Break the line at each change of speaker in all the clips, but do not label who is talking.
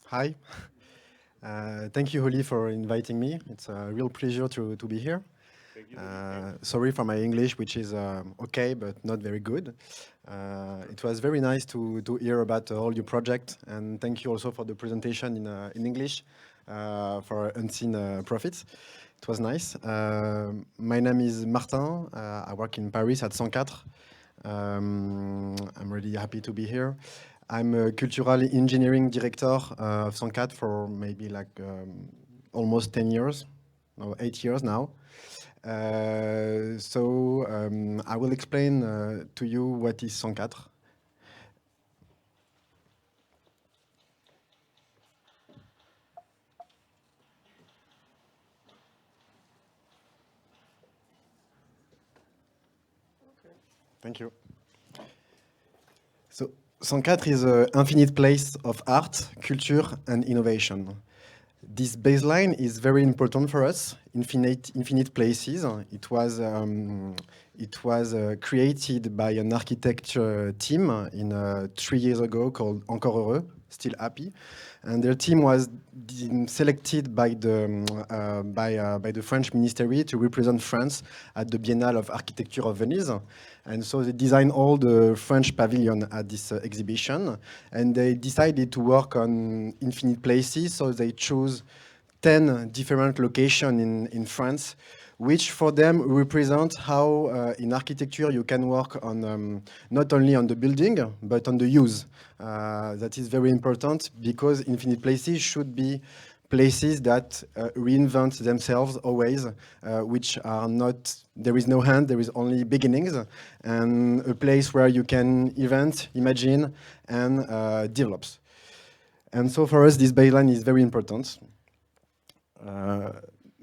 Hi. Thank you, Holly, for inviting me. It's a real pleasure to be here. Sorry for my English, which is okay, but not very good. It was very nice to hear about all your project, and thank you also for the presentation in English for Unseen Profits. It was nice. My name is Martin. I work in Paris at 104. I'm really happy to be here. I'm a cultural engineering director of 104 for maybe like almost 10 years, no, 8 years now. I will explain to you what is 104. Thank you. So 104 is an infinite place of art, culture, and innovation. This baseline is very important for us. Infinite places. It was created by an architecture team in 3 years ago called Encore Heureux, Still Happy, and their team was selected by the French Ministry to represent France at the Biennale of Architecture of Venice. And so they designed all the French pavilion at this exhibition, and they decided to work on infinite places, so they chose 10 different locations in France, which for them represent how in architecture you can work on not only on the building, but on the use. That is very important because infinite places should be places that reinvent themselves always, which are not, there is no end, there is only beginnings, and a place where you can invent, imagine, and develops. And so for us, this baseline is very important.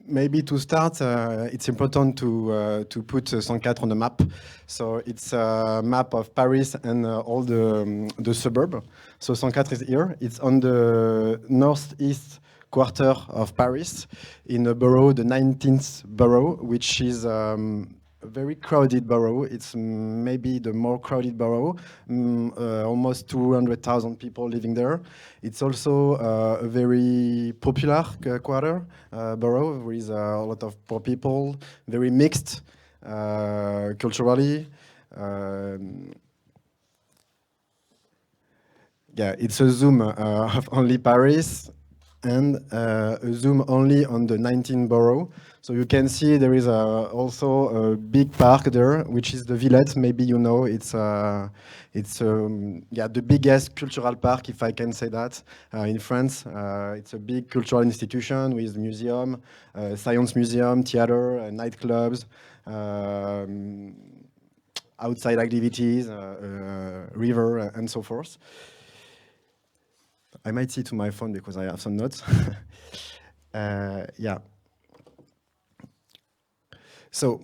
Maybe to start, it's important to put 104 on the map. So it's a map of Paris and all the suburb. So 104 is here. It's on the northeast quarter of Paris in a borough, the 19th borough, which is a very crowded borough. It's maybe the more crowded borough, almost 200,000 people living there. It's also a very popular quarter, borough with a lot of poor people, very mixed culturally. Yeah, it's a zoom of only Paris and a zoom only on the 19 borough. So you can see there is also a big park there, which is the Villette. Maybe you know it's the biggest cultural park, if I can say that, in France. It's a big cultural institution with museum, science museum, theater, nightclubs, outside activities, river, and so forth. I might see to my phone because I have some notes. Yeah. So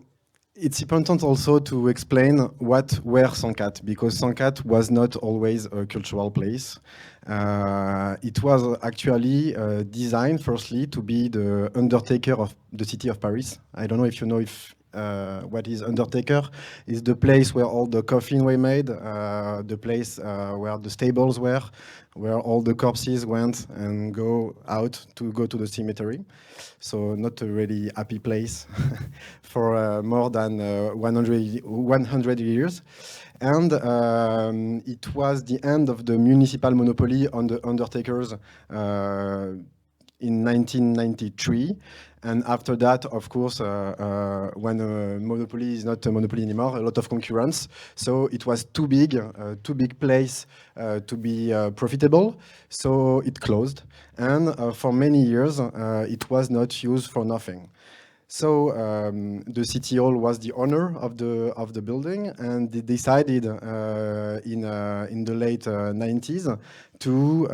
it's important also to explain what were 104, because 104 was not always a cultural place. It was actually designed firstly to be the undertaker of the city of Paris. I don't know if you know if what is undertaker is the place where all the coffin were made, the place where the stables were, where all the corpses went and go to the cemetery. So not a really happy place for more than 100 years. And it was the end of the municipal monopoly on the undertakers in 1993. And after that, of course, when a monopoly is not a monopoly anymore, a lot of concurrence. So it was too big place to be profitable. So it closed. And for many years, it was not used for nothing. So the city hall was the owner of the building, and they decided in the late 90s to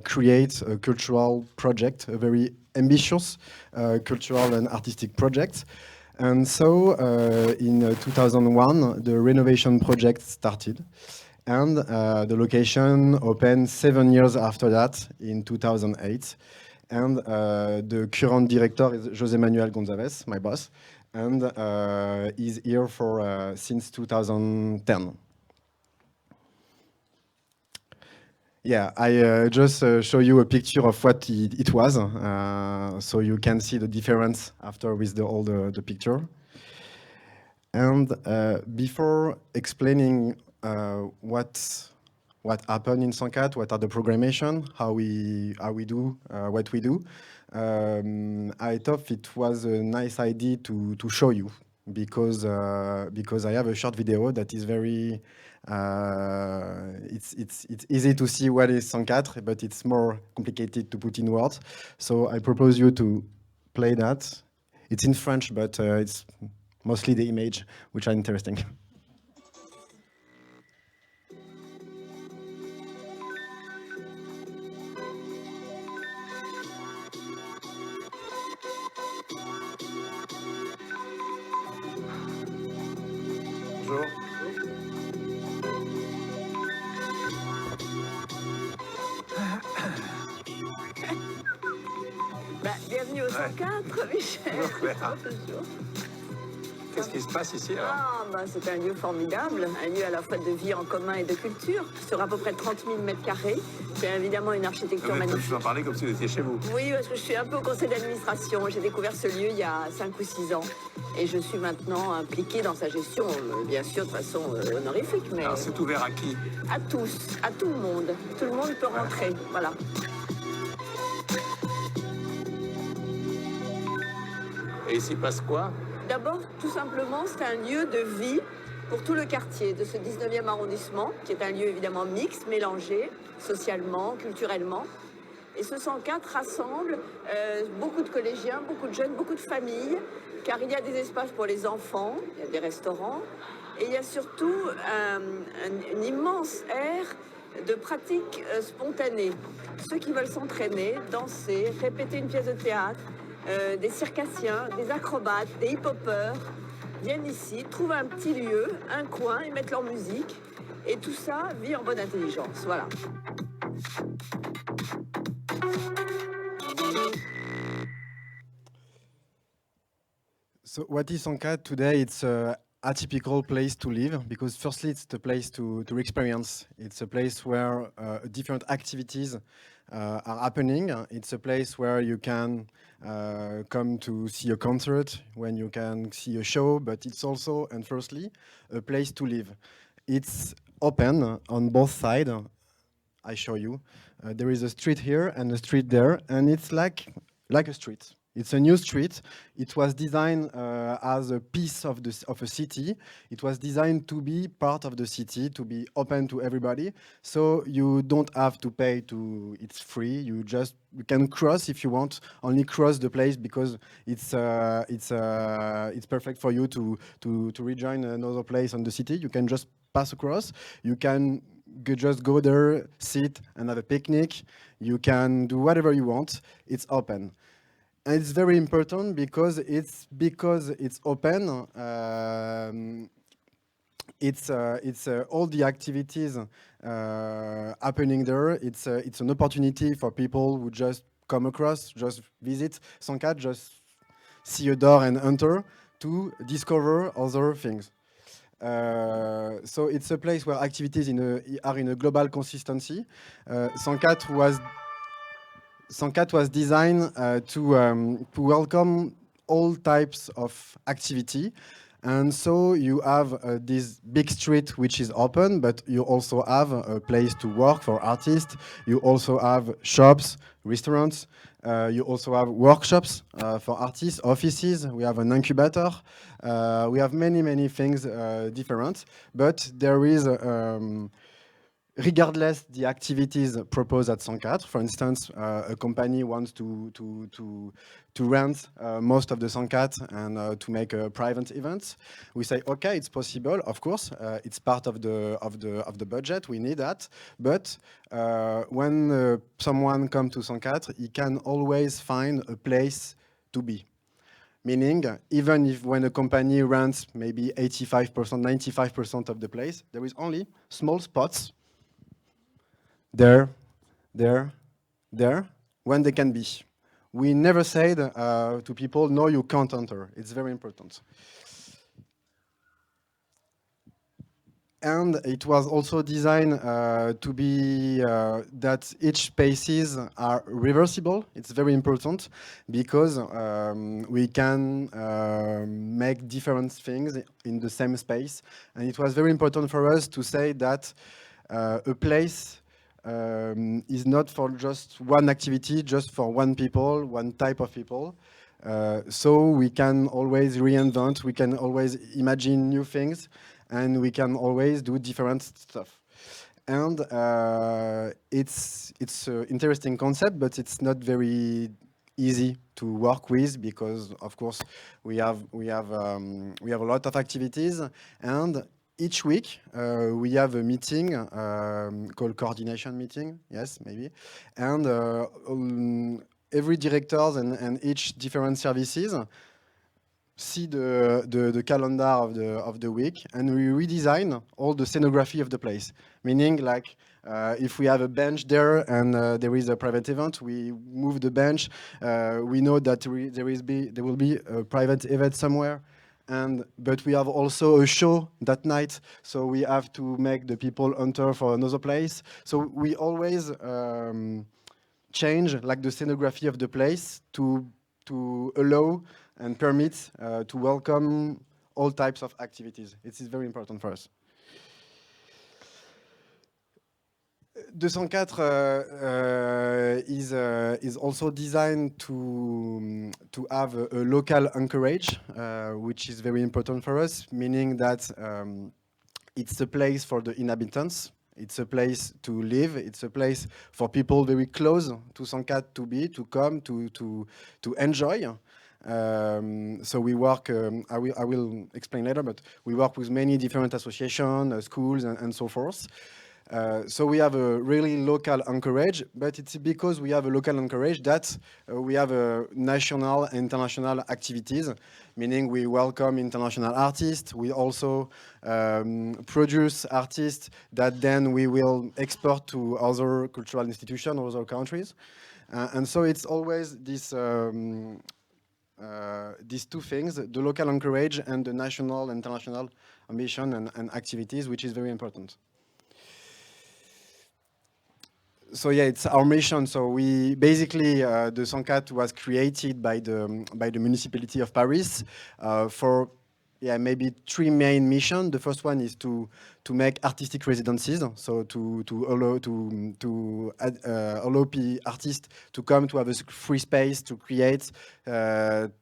create a cultural project, a very ambitious cultural and artistic project. And so in 2001, the renovation project started. And the location opened 7 years after that, in 2008. And the current director is José Manuel González, my boss, and he's here since 2010. Yeah, I just show you a picture of what it was, so you can see the difference after with all the picture. And before explaining what happened in Sankat, what are the programmation, how we do what we do, I thought it was a nice idea to show you because I have a short video that is very it's easy to see what is Sankat, but it's more complicated to put in words. So I propose you to play that. It's in French, but it's mostly the image, which are interesting.
Bonjour.
Bienvenue au 104, Michel.
Bonjour, Claire.
Bonjour.
Qu'est-ce qui se passe ici alors?
C'est un lieu formidable, un lieu à la fois de vie en commun et de culture, sur à peu près 30 000 mètres carrés. C'est évidemment une architecture magnifique.
Vous en parlez comme si vous étiez chez vous.
Oui, parce que je suis un peu au conseil d'administration. J'ai découvert ce lieu il y a 5 ou 6 ans. Et je suis maintenant impliquée dans sa gestion, bien sûr, de façon honorifique. Mais
Alors c'est ouvert à qui?
à tous, à tout le monde. Tout le monde peut rentrer, voilà.
Et ici passe quoi?
D'abord, tout simplement, c'est un lieu de vie pour tout le quartier de ce 19e arrondissement, qui est un lieu évidemment mixte, mélangé, socialement, culturellement. Et ce 104 rassemble beaucoup de collégiens, beaucoup de jeunes, beaucoup de familles, car il y a des espaces pour les enfants, il y a des restaurants, et il y a surtout une immense aire de pratiques spontanées. Ceux qui veulent s'entraîner, danser, répéter une pièce de théâtre, des circassiens, des acrobates, des hip-hoppers viennent ici, trouvent un petit lieu, un coin, ils mettent leur musique et tout ça vit en bonne intelligence. Voilà.
So what is Sankat today? It's a atypical place to live because firstly it's the place to experience. It's a place where different activities are happening. It's a place where you can come to see a concert, when you can see a show, but it's also, and firstly, a place to live. It's open on both sides. I show you. There is a street here and a street there, and it's like a street. It's a new street. It was designed as a piece of a city. It was designed to be part of the city, to be open to everybody. So you don't have to pay it's free. You can cross if you want, only cross the place because it's perfect for you to rejoin another place on the city. You can just pass across. You can just go there, sit and have a picnic. You can do whatever you want. It's open. And it's very important because it's open. It's all the activities happening there. It's an opportunity for people who just come across, just visit Sankat, just see a door and enter to discover other things. So it's a place where activities are in a global consistency. Sankat was designed to welcome all types of activity. And so you have this big street which is open, but you also have a place to work for artists. You also have shops, restaurants. You also have workshops for artists, offices. We have an incubator. We have many, many things different. But there is regardless the activities proposed at Sankat, for instance, a company wants to rent most of the Sankat and to make a private event. We say, okay, it's possible. Of course, it's part of the budget. We need that. But when someone comes to Sankat, he can always find a place to be. Meaning, even if when a company rents maybe 85%, 95% of the place, there is only small spots there, when they can be. We never said to people, no, you can't enter. It's very important. And it was also designed to be that each spaces are reversible. It's very important because we can make different things in the same space. And it was very important for us to say that a place is not for just one activity, just for one people, one type of people. So we can always reinvent, we can always imagine new things, and we can always do different stuff. And it's an interesting concept, but it's not very easy to work with because, of course, we have a lot of activities, and each week we have a meeting called coordination meeting. Yes, maybe, and every directors and each different services see the calendar of the week, and we redesign all the scenography of the place. Meaning, like, if we have a bench there and there is a private event, we move the bench. We know that there will be a private event somewhere, but we have also a show that night, so we have to make the people enter for another place. So we always change, like, the scenography of the place to allow and permit to welcome all types of activities. It is very important for us. 204 is also designed to have a local anchorage, which is very important for us, meaning that it's a place for the inhabitants. It's a place to live. It's a place for people very close to 204 to come to enjoy. So we work, I will explain later, but we work with many different associations, schools, and so forth. So we have a really local anchorage, but it's because we have a local anchorage that we have national and international activities, meaning we welcome international artists. We also produce artists that then we will export to other cultural institutions, other countries. And so it's always this these two things, the local anchorage and the national and international ambition and activities, which is very important. So yeah, it's our mission. So we basically, the 204 was created by the municipality of Paris for maybe three main missions. The first one is to make artistic residencies, so to allow artists to come to have a free space to create.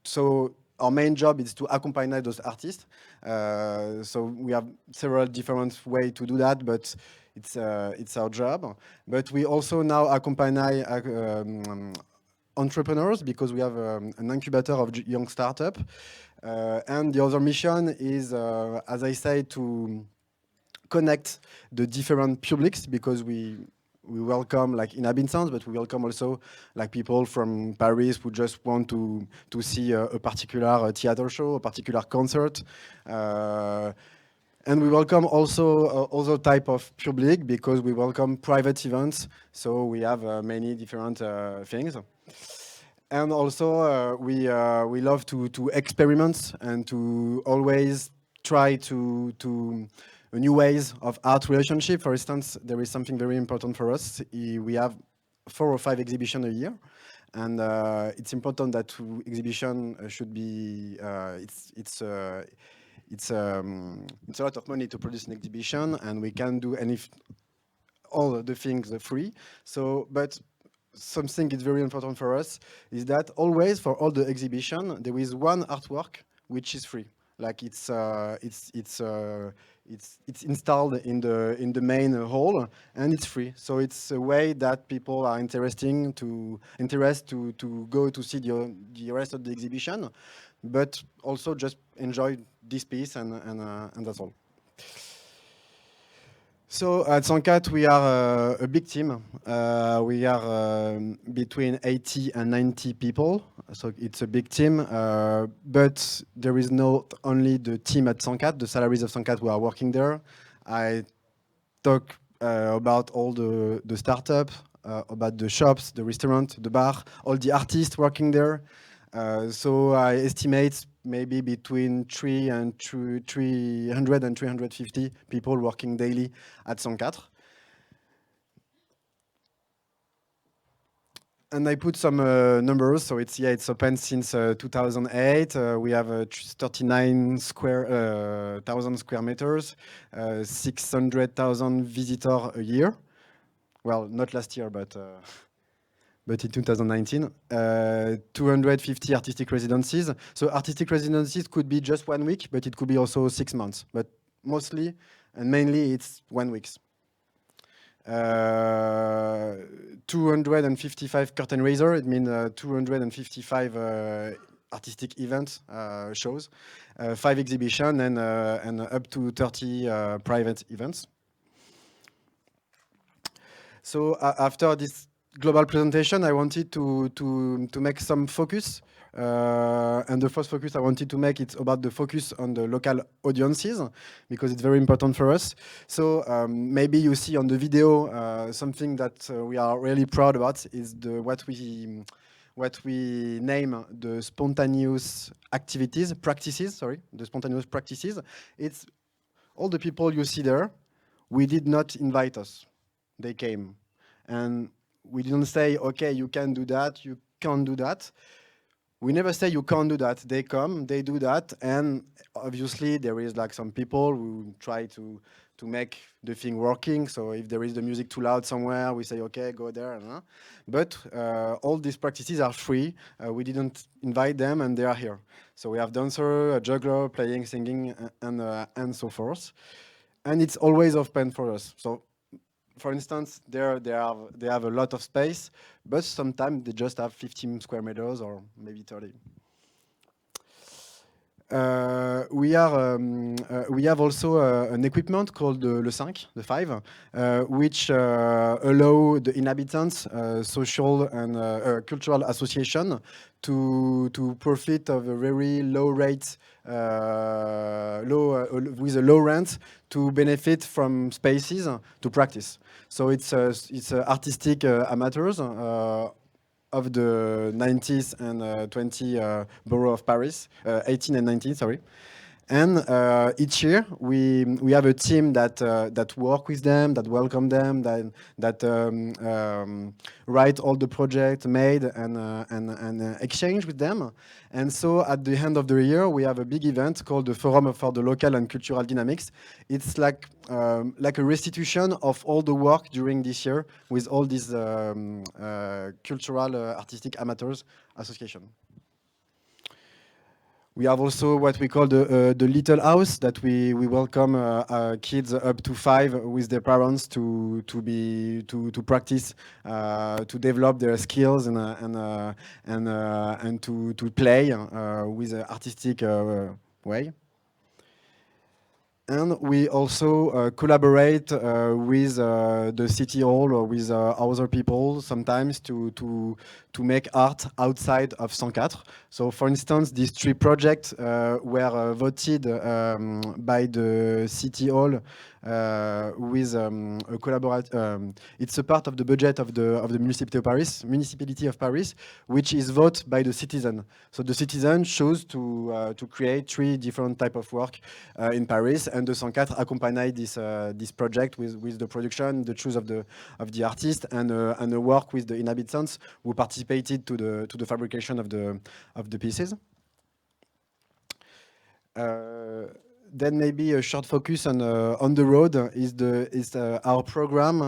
So our main job is to accompany those artists. So we have several different ways to do that, but it's our job. But we also now accompany entrepreneurs because we have an incubator of young startup. And the other mission is, as I say, to connect the different publics because we welcome like inhabitants, but we welcome also like people from Paris who just want to see a particular theater show, a particular concert. And we welcome also other type of public because we welcome private events. So we have many different things. And also we love to experiment and to always try to new ways of art relationship. For instance, there is something very important for us. We have 4 or 5 exhibitions a year. And it's important that exhibition should be, it's a lot of money to produce an exhibition, and we can do all the things free. So, but something that's very important for us is that always for all the exhibition there is one artwork which is free. Like it's installed in the main hall and it's free. So it's a way that people are interested to go to see the rest of the exhibition, but also just enjoy this piece and that's all. So at 204 we are a big team. We are between 80 and 90 people. So it's a big team, but there is not only the team at 204, the salaries of 204 who are working there. I talk about all the startup, about the shops, the restaurant, the bar, all the artists working there. So I estimate maybe between 300 and 350 people working daily at 104. And I put some numbers. So it's open since 2008. We have 39,000 square meters, 600,000 visitors a year. Well, not last year, but in 2019. 250 artistic residencies. So artistic residencies could be just 1 week, but it could be also 6 months. But mostly and mainly it's 1 week. 255 curtain raiser. It means 255 artistic events, shows, 5 exhibitions, and up to 30 private events. So after this global presentation, I wanted to make some focus. And the first focus I wanted to make, it's about the focus on the local audiences, because it's very important for us. So maybe you see on the video something that we are really proud about is what we name the spontaneous practices. The spontaneous practices. It's all the people you see there. We did not invite us; they came, and we didn't say, "Okay, you can do that. You can't do that." We never say you can't do that. They come, they do that, and obviously there is like some people who try to make the thing working. So if there is the music too loud somewhere, we say, okay, go there. But all these practices are free. We didn't invite them, and they are here. So we have dancer, a juggler, playing, singing, and so forth. And it's always open for us. So for instance, they have a lot of space, but sometimes they just have 15 square meters or maybe 30. We have also an equipment called Le 5, which allow the inhabitants, social and cultural association to profit of a very low rate, with a low rent, to benefit from spaces to practice. So it's artistic amateurs of the 90s and 20 borough of Paris, 18 and 19, sorry. And each year we have a team that work with them, that welcome them, that write all the projects made and exchange with them. And so at the end of the year, we have a big event called the Forum for the Local and Cultural Dynamics. It's like a restitution of all the work during this year with all these cultural artistic amateurs association. We have also what we call the little house, that we welcome kids up to 5 with their parents to practice, to develop their skills and to play with an artistic way. And we also collaborate with the city hall or with other people sometimes to make art outside of 104. So for instance, these 3 projects were voted by the city hall with a collaboration. It's a part of the budget of the municipality of Paris, which is voted by the citizen. So the citizen chose to create 3 different type of work in Paris, and the 104 accompanied this project with the production, the choice of the artist, and a work with the inhabitants who participated to the fabrication of the pieces. Then maybe a short focus on the road is our program.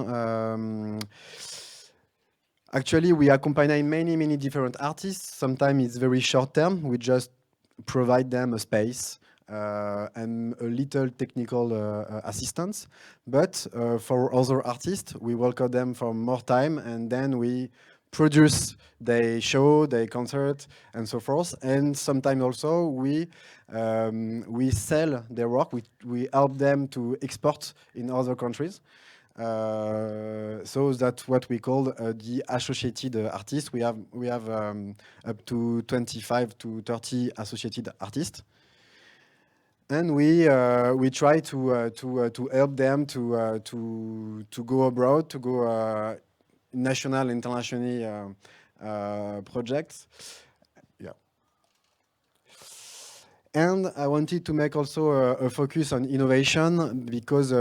Actually, we accompany many different artists. Sometimes it's very short term. We just provide them a space and a little technical assistance. But for other artists, we welcome them for more time, and then we produce their show, their concert, and so forth. And sometimes also we sell their work. We help them to export in other countries. So that's what we call the associated artists. We have up to 25 to 30 associated artists. And we try to help them to go abroad, to go national, international projects. Yeah. And I wanted to make also a focus on innovation because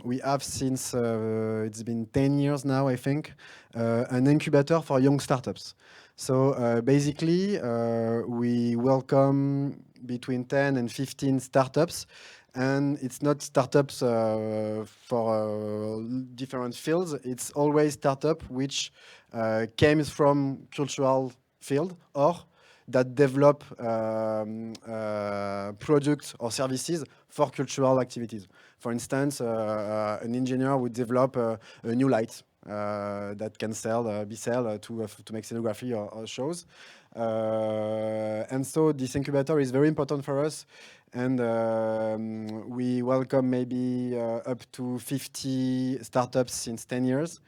we have since it's been 10 years now, I think, an incubator for young startups. So basically, we welcome between 10 and 15 startups, and it's not startups for different fields. It's always startup which came from cultural field or that develop products or services for cultural activities. For instance, an engineer would develop a new light that can be sold to make scenography or shows. And so this incubator is very important for us. And we welcome maybe up to 50 startups since 10 years.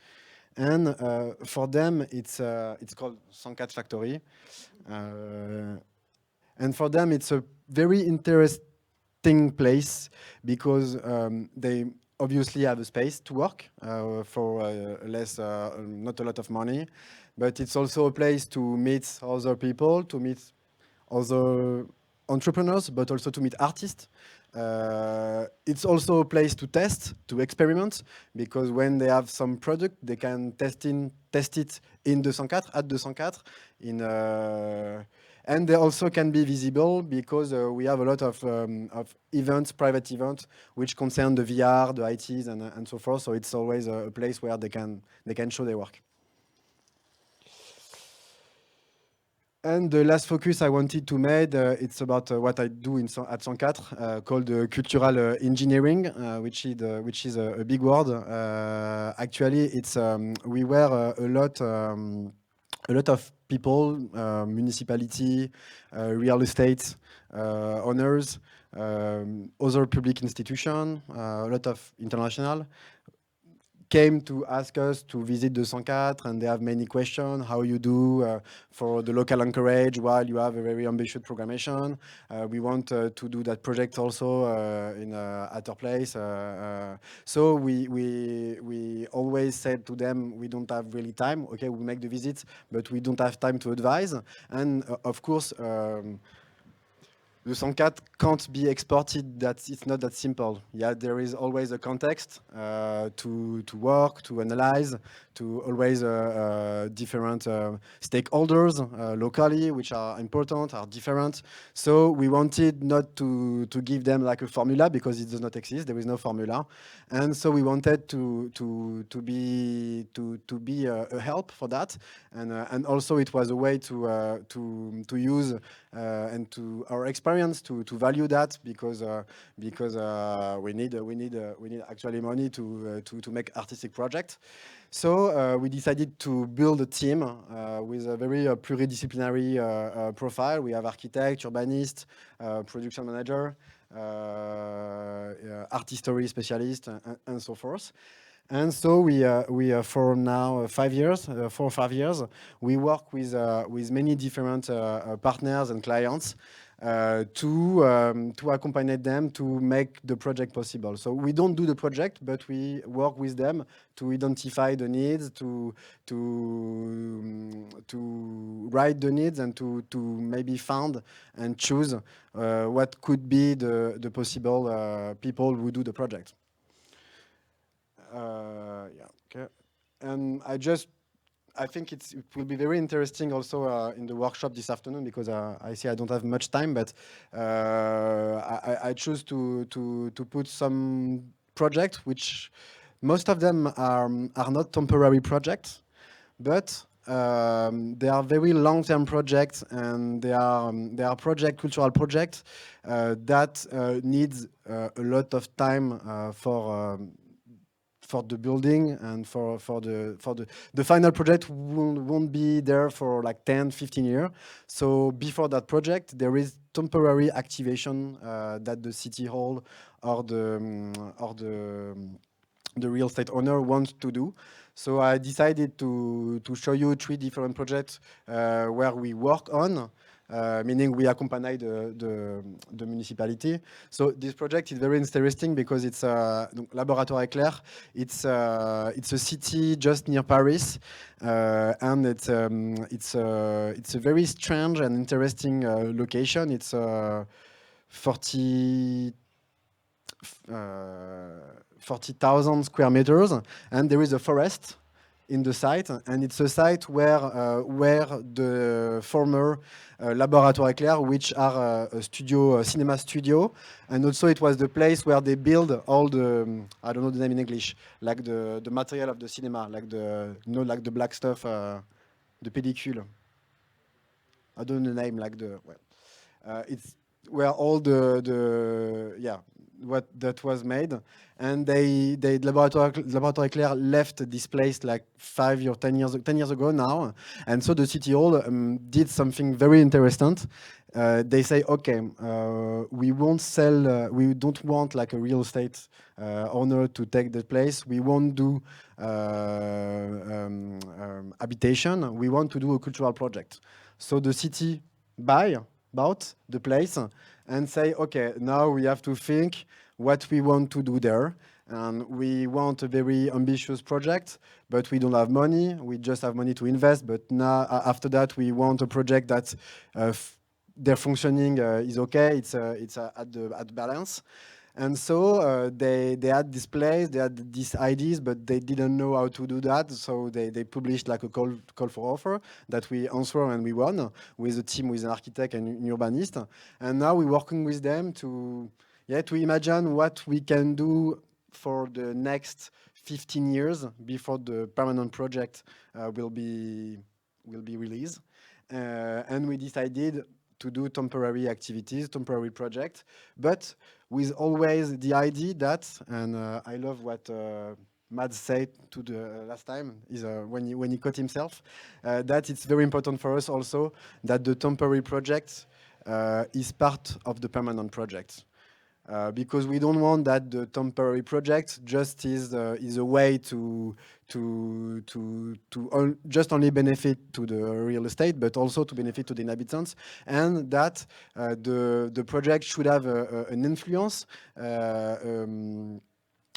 And for them, it's called 104 Factory. And for them, it's a very interesting place because they obviously have a space to work for not a lot of money, but it's also a place to meet other people, to meet other entrepreneurs, but also to meet artists. It's also a place to test, to experiment, because when they have some product, they can test it in 204, at 204, and they also can be visible because we have a lot of events, private events, which concern the VR, the ITs, and so forth. So it's always a place where they can show their work. And the last focus I wanted to make, it's about what I do at 104, called cultural engineering, which is a big word. Actually, it's we were a lot of people, municipality, real estate owners, other public institutions, a lot of international, came to ask us to visit 204, and they have many questions. How you do for the local anchorage while you have a very ambitious programmation. We want to do that project also at our place. So we always said to them, we don't have really time. Okay, we make the visits, but we don't have time to advise. And of course, the 104 can't be exported. It's not that simple. Yeah, there is always a context to work, to analyze, to always different stakeholders locally, which are important, are different. So we wanted not to give them like a formula because it does not exist. There is no formula, and so we wanted to be a help for that, and also it was a way to use and to our experience to value that because we need actually money to make artistic projects. So we decided to build a team with a very pluridisciplinary profile. We have architect, urbanist, production manager, art history specialist, and so forth. And so we for now 5 years, 4 or 5 years, we work with many different partners and clients to accompany them to make the project possible. So we don't do the project, but we work with them to identify the needs, to write the needs, and to maybe find and choose what could be the possible people who do the project. Yeah, okay. And I think it will be very interesting also in the workshop this afternoon because I see I don't have much time, but I choose to put some projects which most of them are not temporary projects, but they are very long-term projects, and they are cultural projects that needs a lot of time for the building, and for the final project won't be there for like 10-15 years. So before that project, there is temporary activation that the city hall or the real estate owner wants to do. So I decided to show you 3 different projects where we work on. Meaning we accompany the municipality. So this project is very interesting because it's Laboratoire Éclair. It's a city just near Paris, and it's a very strange and interesting location. It's 40,000 square meters, and there is a forest in the site, and it's a site where the former Laboratoire Éclair, which are a studio, a cinema studio, and also it was the place where they build all the I don't know the name in English, like the material of the cinema, like the like the black stuff, the pellicule. I don't know the name, like the it's where all the what that was made, and they Laboratoire Éclair left this place like 5 or 10 years ago now, and so the city hall did something very interesting. They say, okay, we won't sell, we don't want like a real estate owner to take the place. We won't do habitation. We want to do a cultural project. So the city bought the place and say, okay, now we have to think what we want to do there. And we want a very ambitious project, but we don't have money. We just have money to invest. But now, after that, we want a project that their functioning is okay. It's at balance. And so they had this place, they had these ideas, but they didn't know how to do that. So they published like a call for offer that we answer, and we won with a team, with an architect and an urbanist. And now we're working with them to imagine what we can do for the next 15 years before the permanent project will be released. And we decided to do temporary activities, temporary project, but with always the idea that, and I love what Mads said to the last time, is when he caught himself, that it's very important for us also that the temporary project is part of the permanent project. Because we don't want that the temporary project just is a way to just only benefit to the real estate, but also to benefit to the inhabitants, and that the project should have an influence.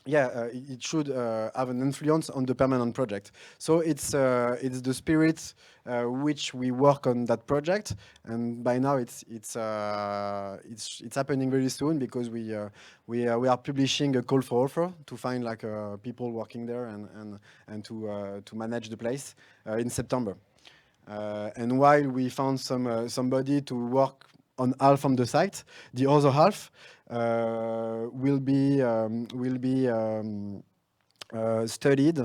It should have an influence on the permanent project. So it's the spirit which we work on that project, and by now it's happening very soon, because we are publishing a call for offer to find like people working there and to manage the place in September. And while we found somebody to work on half on the site, the other half will be studied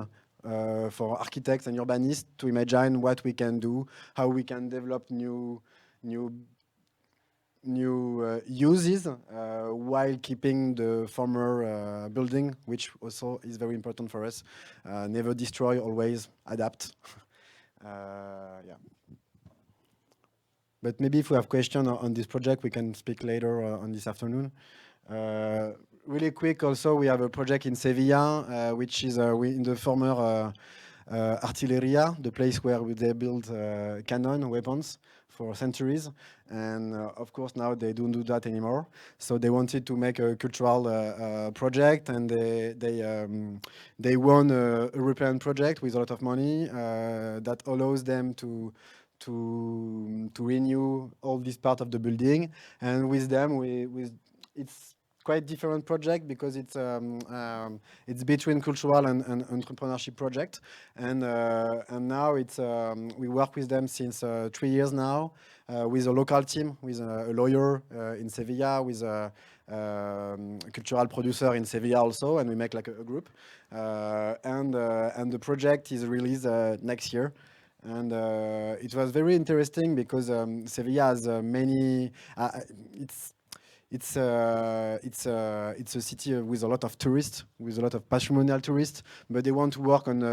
for architects and urbanists to imagine what we can do, how we can develop new uses while keeping the former building, which also is very important for us. Never destroy, always adapt. But maybe if we have questions on this project, we can speak later on this afternoon. Really quick, also, we have a project in Sevilla, which is in the former Artilleria, the place where they build cannon weapons for centuries. And of course, now they don't do that anymore. So they wanted to make a cultural project, and they won a European project with a lot of money that allows them to renew all this part of the building. And with them, it's quite different project, because it's between cultural and entrepreneurship project. And now we work with them since 3 years now, with a local team, with a lawyer in Sevilla, with a cultural producer in Sevilla also, and we make like a group. And the project is released next year. And it was very interesting, because Sevilla has many. It's a city with a lot of tourists, with a lot of patrimonial tourists, but they want to work on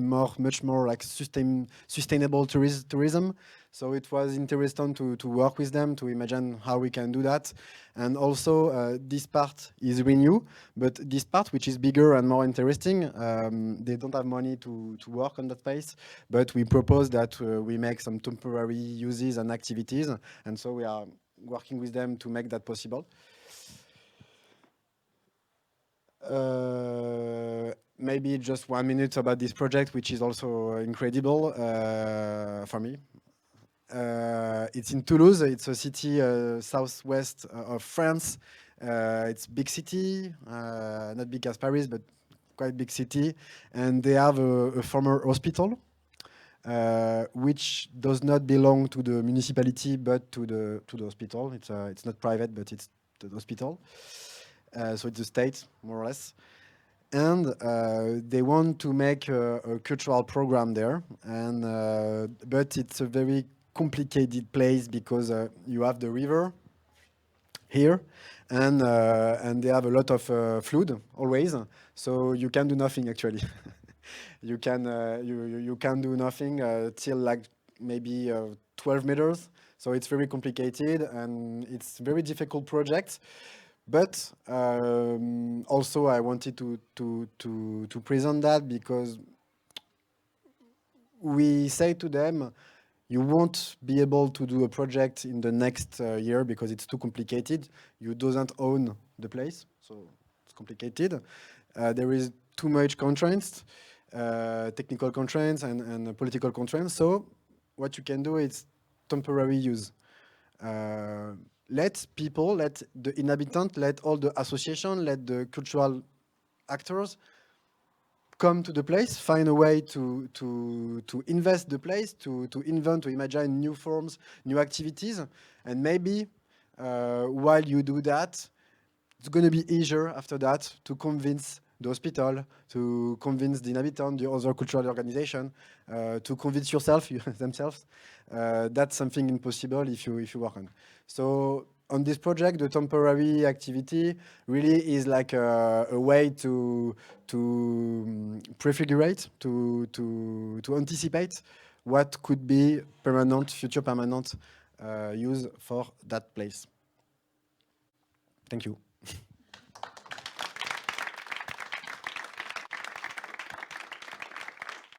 much more like sustainable tourism. So it was interesting to work with them to imagine how we can do that. And also this part is Renew, but this part, which is bigger and more interesting, they don't have money to work on that space, but we propose that we make some temporary uses and activities, and so we are working with them to make that possible. Maybe just 1 minute about this project, which is also incredible for me. It's in Toulouse. It's a city southwest of France. It's big city, not big as Paris, but quite big city. And they have a former hospital, which does not belong to the municipality, but to the hospital. It's not private, but it's the hospital. So it's the state, more or less. And they want to make a cultural program there, and but it's a very complicated place because you have the river here, and they have a lot of flood always, so you can do nothing actually. You can you can do nothing till like maybe 12 meters. So it's very complicated and it's very difficult project. But also I wanted to present that because we say to them, you won't be able to do a project in the next year because it's too complicated. You doesn't own the place, so it's complicated. There is too much constraints, technical constraints and political constraints. So what you can do is temporary use. Let people, let the inhabitants, let all the association, let the cultural actors come to the place, find a way to invest the place, to invent, to imagine new forms, new activities. And maybe while you do that, it's going to be easier after that to convince the hospital, to convince the inhabitant, the other cultural organization, to convince yourself, themselves. That's something impossible if you work on. So on this project, the temporary activity really is like a way to prefigurate, to anticipate what could be permanent, future permanent use for that place. Thank you.